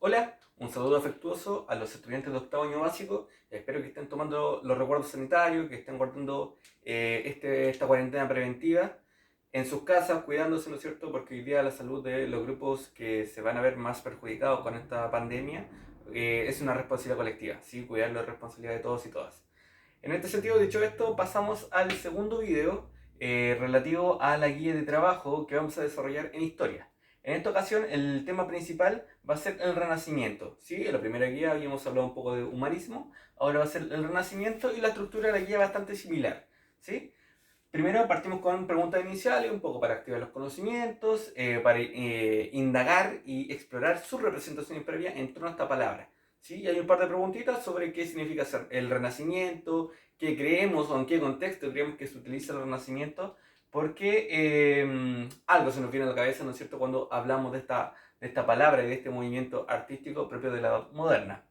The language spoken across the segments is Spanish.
Hola, un saludo afectuoso a los estudiantes de octavo año básico. Espero que estén tomando los resguardos sanitarios, que estén guardando esta cuarentena preventiva en sus casas, cuidándose, ¿no es cierto? Porque hoy día la salud de los grupos que se van a ver más perjudicados con esta pandemia es una responsabilidad colectiva, ¿sí? Cuidarlo es responsabilidad de todos y todas. En este sentido, dicho esto, pasamos al segundo video relativo a la guía de trabajo que vamos a desarrollar en historia. En esta ocasión, el tema principal va a ser el Renacimiento. ¿Sí? En la primera guía habíamos hablado un poco de humanismo, ahora va a ser el Renacimiento y la estructura de la guía es bastante similar. ¿Sí? Primero partimos con preguntas iniciales, un poco para activar los conocimientos, para indagar y explorar su representación previa en torno a esta palabra. ¿Sí? Y hay un par de preguntitas sobre qué significa ser el Renacimiento, qué creemos o en qué contexto creemos que se utiliza el Renacimiento, porque algo se nos viene a la cabeza, ¿no es cierto?, cuando hablamos de esta palabra y de este movimiento artístico propio de la Edad Moderna.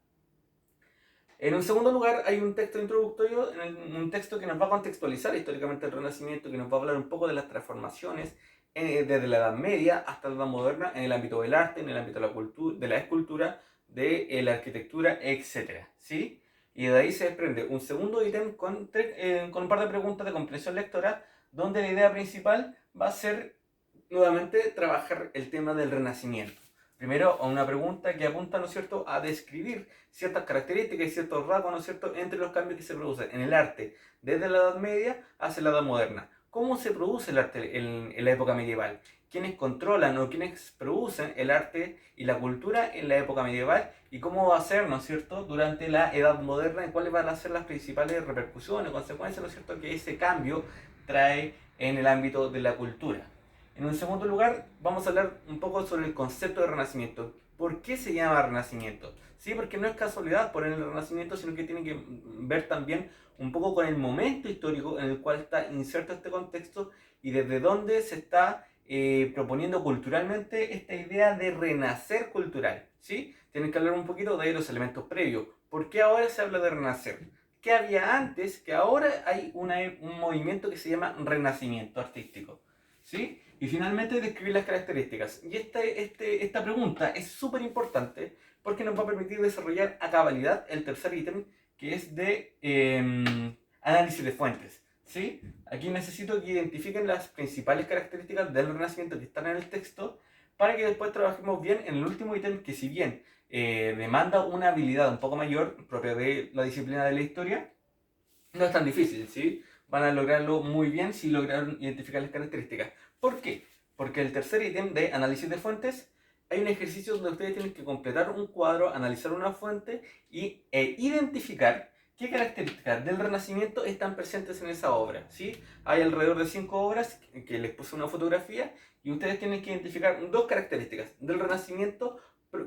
En un segundo lugar, hay un texto introductorio, un texto que nos va a contextualizar históricamente el Renacimiento, que nos va a hablar un poco de las transformaciones desde la Edad Media hasta la Edad Moderna en el ámbito del arte, en el ámbito de la, de la escultura, de la arquitectura, etc. ¿Sí? Y de ahí se desprende un segundo ítem con un par de preguntas de comprensión lectora, donde la idea principal va a ser nuevamente trabajar el tema del Renacimiento. Primero, una pregunta que apunta, ¿no es cierto?, a describir ciertas características y ciertos rasgos, ¿no es cierto?, entre los cambios que se producen en el arte desde la Edad Media hacia la Edad Moderna. ¿Cómo se produce el arte en la época medieval? ¿Quiénes controlan o quiénes producen el arte y la cultura en la época medieval? ¿Y cómo va a ser, ¿no es cierto?, durante la Edad Moderna? ¿Y cuáles van a ser las principales repercusiones, consecuencias, ¿no es cierto?, que ese cambio trae en el ámbito de la cultura. En un segundo lugar, vamos a hablar un poco sobre el concepto de renacimiento. ¿Por qué se llama renacimiento? Sí, porque no es casualidad poner el renacimiento, sino que tiene que ver también un poco con el momento histórico en el cual está inserto este contexto y desde dónde se está proponiendo culturalmente esta idea de renacer cultural. ¿Sí? Tienen que hablar un poquito de los elementos previos. ¿Por qué ahora se habla de renacer? ¿Qué había antes? Que ahora hay un movimiento que se llama renacimiento artístico. ¿Sí? Y finalmente describir las características. Y esta pregunta es súper importante porque nos va a permitir desarrollar a cabalidad el tercer ítem, que es de análisis de fuentes. ¿Sí? Aquí necesito que identifiquen las principales características del Renacimiento que están en el texto para que después trabajemos bien en el último ítem, que si bien demanda una habilidad un poco mayor propia de la disciplina de la historia, no es tan difícil, ¿sí? Van a lograrlo muy bien si lograron identificar las características. ¿Por qué? Porque el tercer ítem de análisis de fuentes hay un ejercicio donde ustedes tienen que completar un cuadro, analizar una fuente e identificar qué características del Renacimiento están presentes en esa obra, ¿sí? Hay alrededor de 5 obras que les puse una fotografía y ustedes tienen que identificar dos características del Renacimiento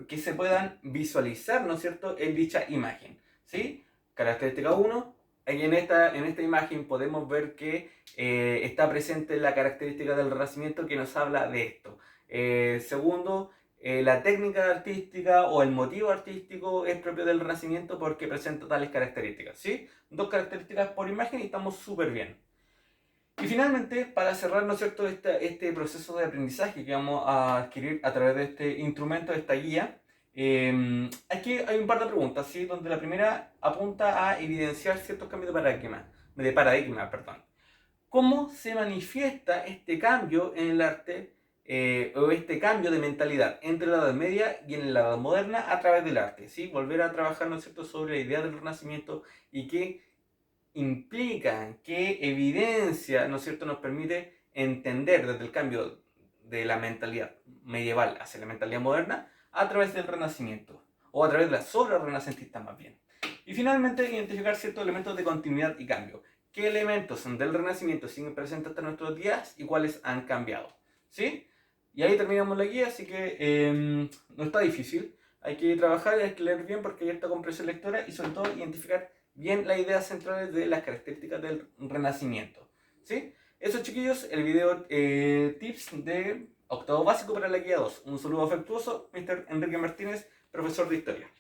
que se puedan visualizar, ¿no es cierto?, en dicha imagen, ¿sí? Característica 1, en esta imagen podemos ver que está presente la característica del Renacimiento que nos habla de esto. Segundo, la técnica artística o el motivo artístico es propio del Renacimiento porque presenta tales características. ¿Sí? Dos características por imagen y estamos súper bien. Y finalmente, para cerrar, ¿no es cierto?, este proceso de aprendizaje que vamos a adquirir a través de este instrumento, de esta guía, aquí hay un par de preguntas, ¿sí? Donde la primera apunta a evidenciar ciertos cambios de paradigma, perdón. ¿Cómo se manifiesta este cambio en el arte o este cambio de mentalidad entre la Edad Media y en la Edad Moderna a través del arte? ¿Sí? Volver a trabajar, ¿no es cierto?, sobre la idea del Renacimiento y qué implica, qué evidencia, ¿no es cierto?, nos permite entender desde el cambio de la mentalidad medieval hacia la mentalidad moderna a través del Renacimiento, o a través de las obras renacentistas más bien. Y finalmente, identificar ciertos elementos de continuidad y cambio. ¿Qué elementos del Renacimiento siguen presentes hasta nuestros días y cuáles han cambiado? ¿Sí? Y ahí terminamos la guía, así que no está difícil. Hay que trabajar y hay que leer bien porque hay esta comprensión lectora y sobre todo identificar bien las ideas centrales de las características del Renacimiento. ¿Sí? Eso, chiquillos, el video tips de octavo básico para la guía 2. Un saludo afectuoso, Mr. Enrique Martínez, profesor de Historia.